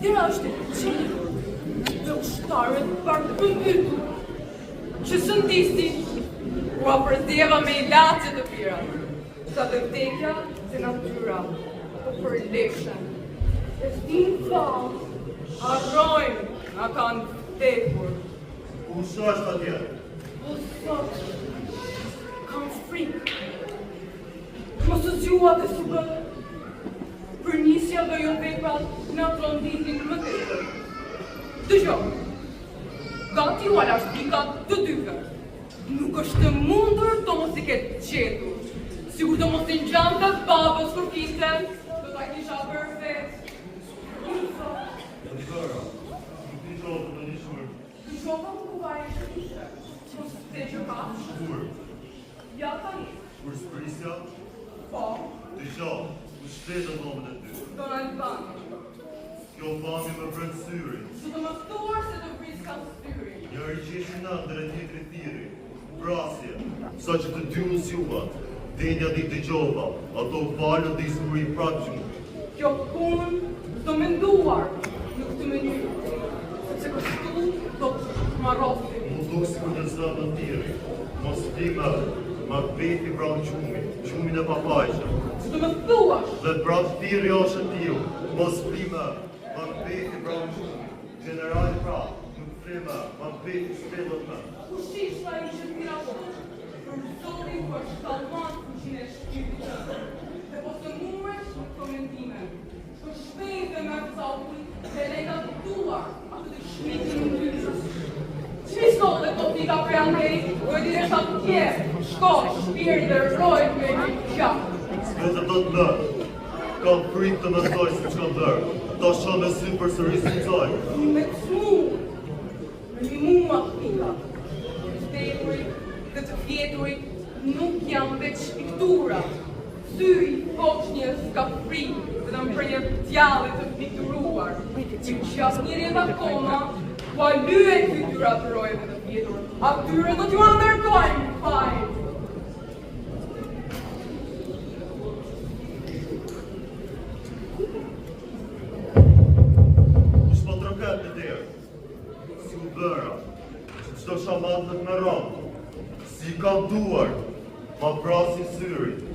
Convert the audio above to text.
Dira është e qenë dhe ushtarët parë përmbytur, që shëndisi u apërdjeva me ilaçe të pira, sa të vdekja se natyra të përleshen. E stin falë, arrojnë nga kanë vdekur. Ku është atje? O sot, kanë frikë. Mos të zgjua dhe së bërë. Për nisja dhe jo veprat në tronditin më tepër. Dëgjoj, gati u alashtika të dyve. Nuk është mundur të mos i ketë gjetur. Sigur të mos i ngjan të babës kur kiste, do ta kisha bërë vetë. Dëgjora, nuk i shohë të një shmërë. Dëgjova ku vaje që kishe. Mos të që kafsh. Kur? Ja tani. Kur s'prisja? Po, Dëgjoj, ku shtetën dhomën e ty. Donald Bani. Kjo fami më brëndë syri. Su të mëftuar se të vris ka styri. Njëri që ishi në ndër e tjetri thiri. Vrasje, sa që të dy unë denja di dëgjova, ato falën dhe i smuri prapë. Kjo punë të menduar, nuk të menyrë. Sepse kështu do të marrofi. Mu duk si kur në zëmë në tiri. Mos ti më beti vrapë qumin e papajshë. Su të mëftuash. Dhe prapë thiri është t'ju. Mos ti më beti vrapë qumin. Generali prapë, nuk frima, më beti shpelët më. Kushishla i që tira shtu, për mësori për shtalman kushin e shqipit. Dhe po të muresh në komendime, për shpejt dhe me pëzauti, dhe lejta të tuar, atë të shmitin në dyshës. Qmi sot dhe të pika për Andrej, do e dire sa të tjerë, shko, shpirë dhe rrojt me një gjak. Vetë do të lërë, kam frikë të mësoj se që kam lërë, ta shë me sy për sërisë të coj. Me të smu, me një muma të pika. Të vdekurit dhe të vjeturit nuk janë veç piktura. Syri foshnjës ka frikë, vetëm për një djallit të pikturuar. Që qas njëri e bakoma, ku a lyet piktura të rojeve të vjetur. Atyre do t'ju ndërkojnë, fajnë. Shpo troket në derë, si u dhëra, që qdo shamatët me romë, si kam duar, ma prasin syri.